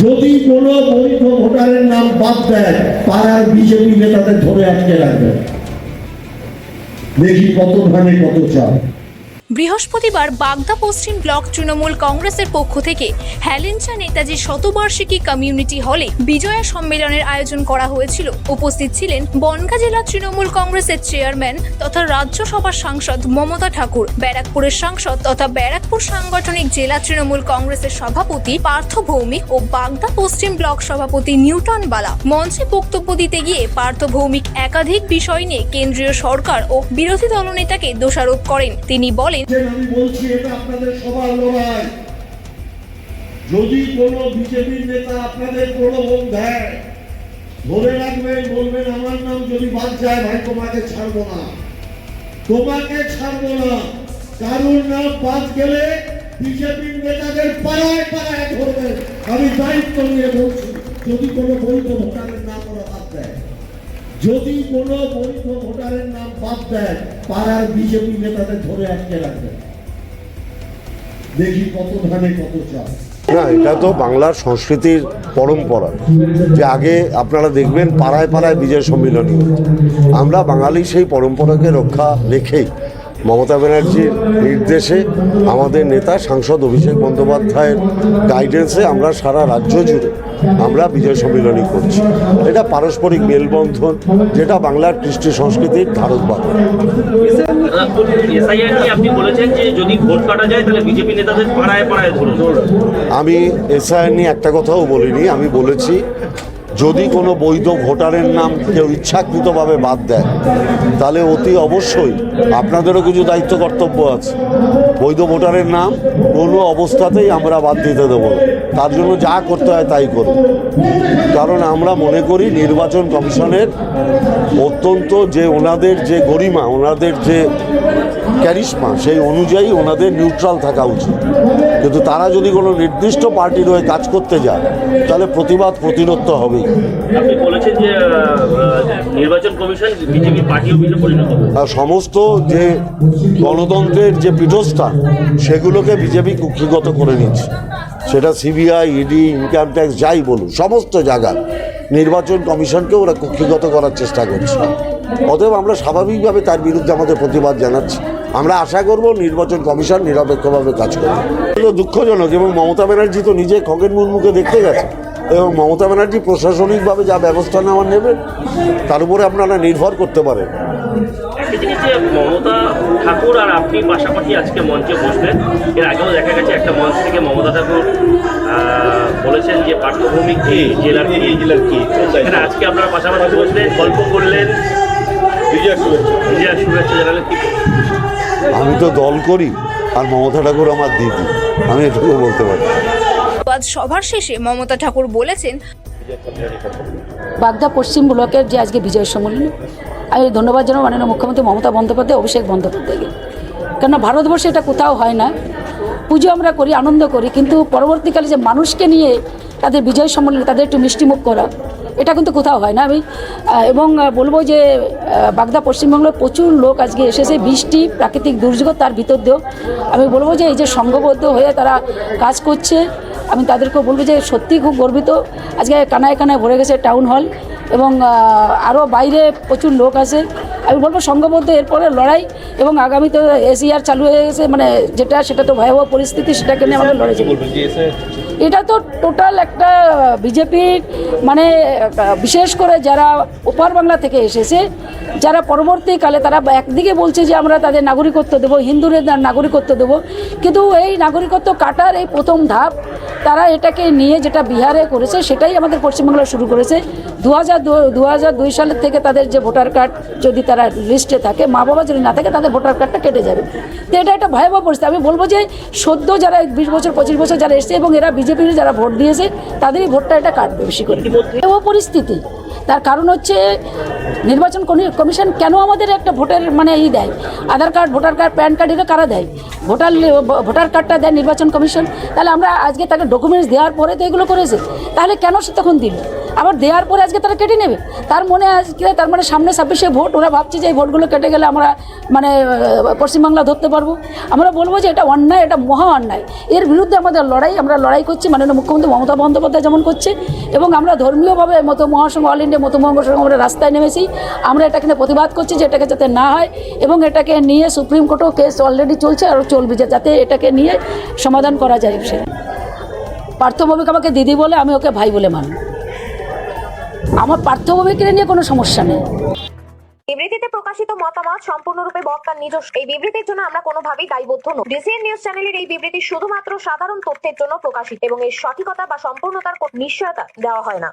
যদি কোনো বৈধ ভোটারের নাম বাদ দেয়, পাড়ার বিজেপি নেতাদের ধরে আটকে রাখবে। দেখি কত ধানে কত চাল। বৃহস্পতিবার বাগদা পশ্চিম ব্লক তৃণমূল কংগ্রেসের পক্ষ থেকে হেলেঞ্চা নেতাজির শতবার্ষিকী কমিউনিটি হলে বিজয়া সম্মেলনের আয়োজন করা হয়েছিল। উপস্থিত ছিলেন বনগাঁ জেলা তৃণমূল কংগ্রেসের চেয়ারম্যান তথা রাজ্যসভার সাংসদ মমতা ঠাকুর, ব্যারাকপুরের সাংসদ তথা ব্যারাকপুর সাংগঠনিক জেলা তৃণমূল কংগ্রেসের সভাপতি পার্থ ভৌমিক ও বাগদা পশ্চিম ব্লক সভাপতি নিউটন বালা। মঞ্চে বক্তব্য দিতে গিয়ে পার্থ ভৌমিক একাধিক বিষয় নিয়ে কেন্দ্রীয় সরকার ও বিরোধী দলনেতাকে দোষারোপ করেন। তিনি বলেন, আমি বলছি এটা আপনাদের সবার লড়াই। যদি কোনো বিজেপির নেতা আপনাদের প্রলোভন দেয়, ধরে রাখবেন, বলবেন আমার নাম যদি বাদ যায়, ভাই তোমাকে ছাড়বো না, তোমাকে ছাড়বো না। কারোর নাম বাদ গেলে বিজেপির নেতাদের পাড়ায় পাড়ায় ধরবেন। আমি দায়িত্ব নিয়ে বলছি, যদি কোনো বৈধ ভোটারের নাম ওরা বাদ দেয়, যদি কোনো বৈধ ভোটারের নাম বাদ দেয়, পাড়ার বিজেপি নেতাদের ধরে আটকে রাখবে। দেখি কত ধানে কত চাল। না, এটা তো বাংলার সংস্কৃতির পরম্পরা যে আগে আপনারা দেখবেন পাড়ায় পাড়ায় বিজয় সম্মিলনী হতো। আমরা বাঙালি সেই পরম্পরাকে রক্ষা রেখেই মমতা ব্যানার্জির নির্দেশে আমাদের নেতা সাংসদ অভিষেক বন্দ্যোপাধ্যায়ের গাইডেন্সে আমরা সারা রাজ্য জুড়ে আমরা বিজয় সম্মিলনী করছি। এটা পারস্পরিক মেলবন্ধন, যেটা বাংলার কৃষ্টি সংস্কৃতির ধারক বাহক। আপনি বলেছেন যে যদি ভোট কাটা যায় তাহলে বিজেপি নেতাদের পাড়ায় পাড়ায় ধরুন। আমি এসআইআর নিয়ে একটা কথাও বলিনি। আমি বলেছি যদি কোনো বৈধ ভোটারের নাম কেউ ইচ্ছাকৃতভাবে বাদ দেয়, তাহলে অতি অবশ্যই আপনাদেরও কিছু দায়িত্ব কর্তব্য আছে। বৈধ ভোটারের নাম কোনো অবস্থাতেই আমরা বাদ দিতে দেবো না, তার জন্য যা করতে হয় তাই করব। কারণ আমরা মনে করি নির্বাচন কমিশনের অত্যন্ত যে ওনাদের যে গরিমা, ওনাদের যে ক্যারিশমা, সেই অনুযায়ী ওনাদের নিউট্রাল থাকা উচিত। কিন্তু তারা যদি কোনো নির্দিষ্ট পার্টির হয়ে কাজ করতে যায়, তাহলে প্রতিবাদ প্রতিরোধ তো হবেই। আপনি বলেছেন যে নির্বাচন কমিশন বিজেপি পার্টি অফিসে পরিণত হবে। সমস্ত যে গণতন্ত্রের যে পীঠস্থান, সেগুলোকে বিজেপি কুক্ষিগত করে নিচ্ছে। সেটা সিবিআই, ইডি, ইনকাম ট্যাক্স যাই বলুন, সমস্ত জায়গায় নির্বাচন কমিশনকে ওরা কুক্ষিগত করার চেষ্টা করছে। অতএব আমরা স্বাভাবিকভাবে তার বিরুদ্ধে আমাদের প্রতিবাদ জানাচ্ছি। আমরা আশা করব নির্বাচন কমিশন নিরপেক্ষভাবে কাজ করবে। এগুলো দুঃখজনক, এবং মমতা ব্যানার্জি তো নিজে খগেন মুর্মুকে দেখতে গেছে, এবং মমতা ব্যানার্জি প্রশাসনিকভাবে যা ব্যবস্থা নেওয়ার নেবেন তার উপরে আপনারা নির্ভর করতে পারেন। একটা জিনিস যে মমতা ঠাকুর আর আপনি পাশাপাশি আজকে মঞ্চে বসবেন, এর আগেও দেখা গেছে একটা মঞ্চ থেকে মমতা ঠাকুর বলেছেন যে পাঠ্যভূমিক কি জেলার কি, এখানে আজকে আপনারা পাশাপাশি বসলেন, গল্প করলেন, বিজয়া শুভেচ্ছা জানালেন। কি আমি তো দল করি, আর মমতা ঠাকুর আমার দিদি, আমি এটুকু বলতে পারি। আজ সভার শেষে মমতা ঠাকুর বলেছেন, বাগদা পশ্চিম ব্লকের যে আজকে বিজয় সম্মেলনী, আমি ধন্যবাদ জানাবো মাননীয় মুখ্যমন্ত্রী মমতা বন্দ্যোপাধ্যায়, অভিষেক বন্দ্যোপাধ্যায়কে। কেননা ভারতবর্ষে এটা কোথাও হয় না। পুজো আমরা করি, আনন্দ করি, কিন্তু পরবর্তীকালে যে মানুষকে নিয়ে তাদের বিজয় সম্মেলনী, তাদের একটু মিষ্টিমুখ করা, এটা কিন্তু কোথাও হয় না। আমি এবং বলবো যে বাগদা পশ্চিমবঙ্গের প্রচুর লোক আজকে এসেছে, বৃষ্টি, প্রাকৃতিক দুর্যোগ, তার ভিতর দিয়েও আমি বলবো যে এই যে সংঘবদ্ধ হয়ে তারা কাজ করছে, আমি তাদেরকেও বলবো যে সত্যিই খুব গর্বিত। আজকে কানায় কানায় ভরে গেছে টাউন হল, এবং আরও বাইরে প্রচুর লোক আছে। আমি বলবো সংঘবদ্ধ এরপরে লড়াই, এবং আগামী তো এসইআর চালু হয়ে গেছে, মানে সেটা তো ভয়াবহ পরিস্থিতি, সেটাকে নিয়ে আমাদের লড়াই চলবে। এটা তো টোটাল একটা বিজেপির, মানে বিশেষ করে যারা ওপার বাংলা থেকে এসেছে, যারা পরবর্তীকালে তারা একদিকে বলছে যে আমরা তাদের নাগরিকত্ব দেবো, হিন্দুদের নাগরিকত্ব দেবো, কিন্তু এই নাগরিকত্ব কাটার এই প্রথম ধাপ তারা এটাকে নিয়ে যেটা বিহারে করেছে, সেটাই আমাদের পশ্চিমবাংলায় শুরু করেছে। 2002 সালের থেকে তাদের যে ভোটার কার্ড যদি তারা লিস্টে থাকে, মা বাবা যদি না থাকে, তাদের ভোটার কার্ডটা কেটে যাবে। তো এটা একটা ভয়াবহ পরিস্থিতি। আমি বলবো যে সদ্য যারা 20 বছর 25 বছর যারা এসছে, এবং এরা বিজেপির যারা ভোট দিয়েছে, তাদেরই ভোটটা এটা কাটবে বেশি করে। ভয়াবহ পরিস্থিতি। তার কারণ হচ্ছে নির্বাচন কমিশন কেন আমাদের একটা ভোটের মানে দেয়, Aadhaar card, voter card, PAN card, এটা কারা দেয়? ভোটার কার্ডটা দেয় নির্বাচন কমিশন। তাহলে আমরা আজকে তাকে ডকুমেন্টস দেওয়ার পরে তো এগুলো করেছে, তাহলে কেন সে তখন দিল? আবার দেওয়ার পরে আজকে তারা কেটে নেবে। তার মানে সামনে 26শে ভোট, ওরা ভাবছে যে এই ভোটগুলো কেটে গেলে আমরা মানে পশ্চিমবাংলা ধরতে পারবো। আমরা বলবো যে এটা অন্যায়, এটা মহা অন্যায়। এর বিরুদ্ধে আমাদের আমরা লড়াই করছি, মাননীয় মুখ্যমন্ত্রী মমতা বন্দ্যোপাধ্যায় যেমন করছে, এবং আমরা ধর্মীয়ভাবে মতো মহাসংঘ, অল ইন্ডিয়া মতো মহাসংঘ আমরা রাস্তায় নেমেছি। আমরা এটাকে নিয়ে প্রতিবাদ করছি যে এটাকে যাতে না হয়, এবং এটাকে নিয়ে সুপ্রিম কোর্টেও কেস অলরেডি চলছে, আর চলবে, যাতে এটাকে নিয়ে সমাধান করা যায়। সে পার্থভৌমিক আমাকে দিদি বলে, আমি ওকে ভাই বলে মানি। আমার পার্থভৌমিকের নিয়ে কোনো সমস্যা নেই। বিবৃতিতে প্রকাশিত মতামত সম্পূর্ণরূপে বক্তার নিজস্ব। এই বিবৃতির জন্য আমরা কোনোভাবেই দায়বদ্ধ নই। ডিসিএন নিউজ চ্যানেলের এই বিবৃতি শুধুমাত্র সাধারণ তথ্যের জন্য প্রকাশিত এবং এর সঠিকতা বা সম্পূর্ণতার নিশ্চয়তা দেওয়া হয় না।